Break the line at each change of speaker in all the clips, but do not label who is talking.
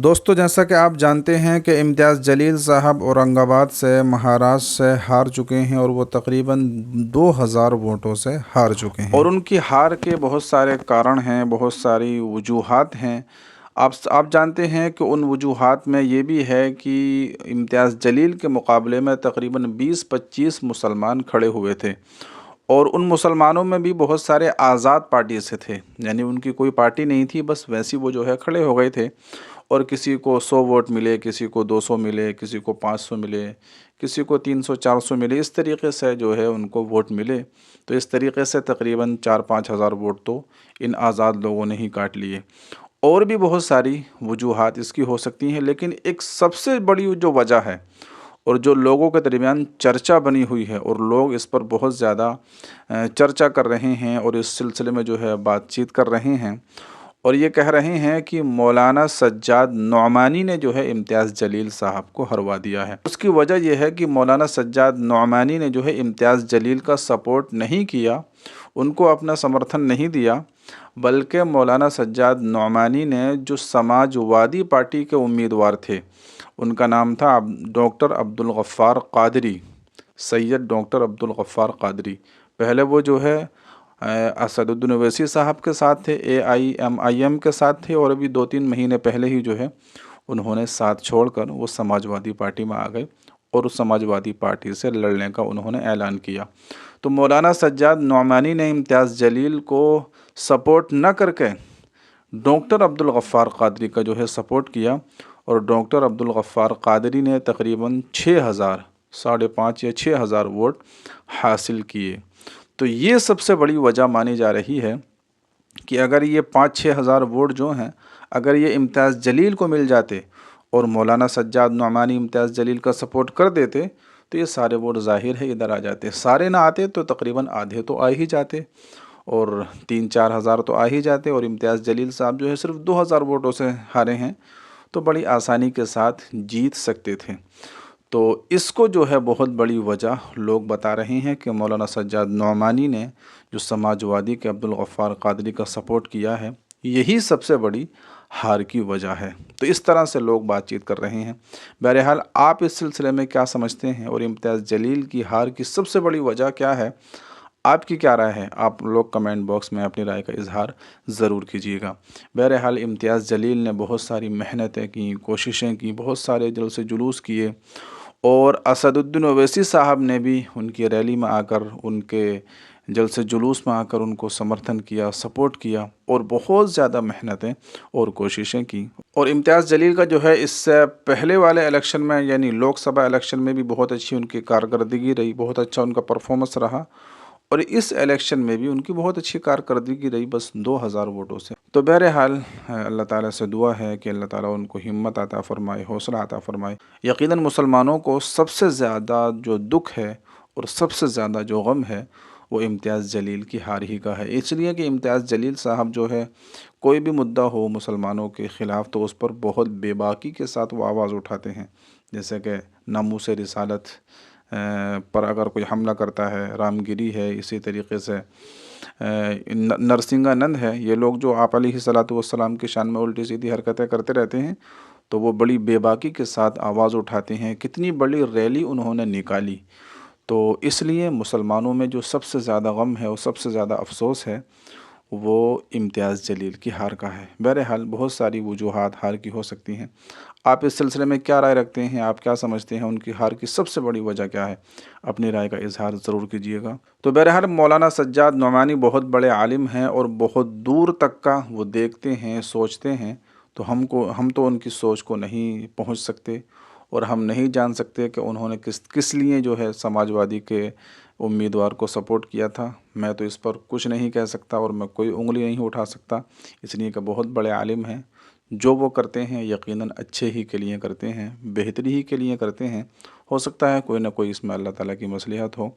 दोस्तों, जैसा कि आप जानते हैं कि इम्तियाज़ जलील साहब औरंगाबाद से महाराष्ट्र से हार चुके हैं और वो तकरीबन 2000 वोटों से हार चुके हैं और उनकी हार के बहुत सारे कारण हैं, बहुत सारी वजूहात हैं। आप जानते हैं कि उन वजूहात में ये भी है कि इम्तियाज़ जलील के मुकाबले में तकरीबन 20-25 मुसलमान खड़े हुए थे और उन मुसलमानों में भी बहुत सारे आज़ाद पार्टी से थे, यानी उनकी कोई पार्टी नहीं थी, बस वैसी वो जो है खड़े हो गए थे। और किसी को 100 वोट मिले, किसी को 200 मिले, किसी को 500 मिले, किसी को 300-400 मिले, इस तरीके से जो है उनको वोट मिले। तो इस तरीके से तकरीबन 4-5 हज़ार वोट तो इन आज़ाद लोगों ने ही काट लिए। और भी बहुत सारी वजूहात इसकी हो सकती हैं, लेकिन एक सबसे बड़ी जो वजह है और जो लोगों के दरमियान चर्चा बनी हुई है और लोग इस पर बहुत ज़्यादा चर्चा कर रहे हैं और इस सिलसिले में जो है बातचीत कर रहे हैं और ये कह रहे हैं कि मौलाना सज्जाद नौमानी ने जो है इम्तियाज़ जलील साहब को हरवा दिया है। उसकी वजह यह है कि मौलाना सज्जाद नौमानी ने जो है इम्तियाज़ जलील का सपोर्ट नहीं किया, उनको अपना समर्थन नहीं दिया, बल्कि मौलाना सज्जाद नौमानी ने जो समाजवादी पार्टी के उम्मीदवार थे, उनका नाम था डॉक्टर अब्दुल गफ़्फ़ार क़ादरी, सैयद डॉक्टर अब्दुल गफ़्फ़ार क़ादरी। पहले वो जो है असदुद्दीन ओवैसी साहब के साथ थे, AIMIM के साथ थे और अभी 2-3 महीने पहले ही जो है उन्होंने साथ छोड़कर वो समाजवादी पार्टी में आ गए और उस समाजवादी पार्टी से लड़ने का उन्होंने ऐलान किया। तो मौलाना सज्जाद नौमानी ने इम्तियाज़ जलील को सपोर्ट न करके डॉक्टर अब्दुल गफ़्फ़ार क़ादरी का जो है सपोर्ट किया और डॉक्टर अब्दुल गफ़्फ़ार क़ादरी ने तकरीबन 6000, 5.5 या 6000 वोट हासिल किए। तो ये सबसे बड़ी वजह मानी जा रही है कि अगर ये 5-6 हज़ार वोट जो हैं, अगर ये इम्तियाज़ जलील को मिल जाते और मौलाना सज्जाद नौमानी इम्तियाज़ जलील का सपोर्ट कर देते तो ये सारे वोट ज़ाहिर है इधर आ जाते। सारे ना आते तो तकरीबन आधे तो आ ही जाते और 3-4 हज़ार तो आ ही जाते और इम्तियाज़ जलील साहब जो है सिर्फ 2000 वोटों से हारे हैं, तो बड़ी आसानी के साथ जीत सकते थे। तो इसको जो है बहुत बड़ी वजह लोग बता रहे हैं कि मौलाना सज्जाद नौमानी ने जो समाजवादी के अब्दुल गफ़्फ़ार क़ादरी का सपोर्ट किया है, यही सबसे बड़ी हार की वजह है। तो इस तरह से लोग बातचीत कर रहे हैं। बहरहाल आप इस सिलसिले में क्या समझते हैं और इम्तियाज़ जलील की हार की सबसे बड़ी वजह क्या है, आपकी क्या राय है? आप लोग कमेंट बॉक्स में अपनी राय का इजहार ज़रूर कीजिएगा। बहरहाल इम्तियाज़ जलील ने बहुत सारी मेहनतें की, कोशिशें की, बहुत सारे जलसे जुलूस किए और असदुद्दीन ओवैसी साहब ने भी उनकी रैली में आकर, उनके जलसे जुलूस में आकर उनको समर्थन किया, सपोर्ट किया और बहुत ज़्यादा मेहनतें और कोशिशें की। और इम्तियाज़ जलील का जो है इससे पहले वाले इलेक्शन में, यानी लोकसभा इलेक्शन में भी बहुत अच्छी उनकी कारकर्दगी रही, बहुत अच्छा उनका परफॉर्मेंस रहा और इस इलेक्शन में भी उनकी बहुत अच्छी कारकर्दगी रही, बस 2000 वोटों से। तो बहरहाल अल्लाह ताला से दुआ है कि अल्लाह ताला उनको हिम्मत अता फ़रमाए, हौसला अता फ़रमाए। यकीनन मुसलमानों को सबसे ज़्यादा जो दुख है और सबसे ज़्यादा जो गम है वो इम्तियाज़ जलील की हार ही का है, इसलिए कि इम्तियाज़ जलील साहब जो है कोई भी मुद्दा हो मुसलमानों के ख़िलाफ़ तो उस पर बहुत बेबाकी के साथ वो आवाज़ उठाते हैं। जैसे कि नामूस रिसालत पर अगर कोई हमला करता है, रामगिरी है, इसी तरीके से नरसिंहानंद है, ये लोग जो आप अलैहिस्सलातु वस्सलाम की शान में उल्टी सीधी हरकतें करते रहते हैं, तो वो बड़ी बेबाकी के साथ आवाज़ उठाते हैं। कितनी बड़ी रैली उन्होंने निकाली। तो इसलिए मुसलमानों में जो सबसे ज़्यादा गम है और सबसे ज़्यादा अफसोस है वो इम्तियाज़ जलील की हार का है। बहरहाल बहुत सारी वजूहात हार की हो सकती हैं। आप इस सिलसिले में क्या राय रखते हैं? आप क्या समझते हैं उनकी हार की सबसे बड़ी वजह क्या है? अपनी राय का इजहार ज़रूर कीजिएगा। तो बहरहाल मौलाना सज्जाद नौमानी बहुत बड़े आलिम हैं और बहुत दूर तक का वो देखते हैं, सोचते हैं। तो हम तो उनकी सोच को नहीं पहुंच सकते और हम नहीं जान सकते कि उन्होंने किस लिए जो है समाजवादी के उम्मीदवार को सपोर्ट किया था। मैं तो इस पर कुछ नहीं कह सकता और मैं कोई उंगली नहीं उठा सकता, इसलिए कि बहुत बड़े आलिम हैं। जो वो करते हैं यकीनन अच्छे ही के लिए करते हैं, बेहतरी ही के लिए करते हैं। हो सकता है कोई ना कोई इसमें अल्लाह ताला की मसलिहत हो।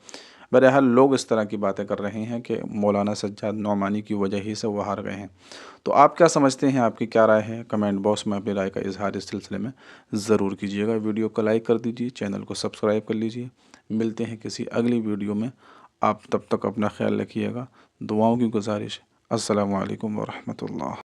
बहरहाल लोग इस तरह की बातें कर रहे हैं कि मौलाना सज्जाद नौमानी की वजह ही से वो हार गए हैं। तो आप क्या समझते हैं? आपकी क्या राय है? कमेंट बॉक्स में अपनी राय का इजहार इस सिलसिले में ज़रूर कीजिएगा। वीडियो को लाइक कर दीजिए, चैनल को सब्सक्राइब कर लीजिए। मिलते हैं किसी अगली वीडियो में। आप तब तक अपना ख्याल रखिएगा। दुआओं की गुजारिश। अस्सलामु अलैकुम व रहमतुल्लाह।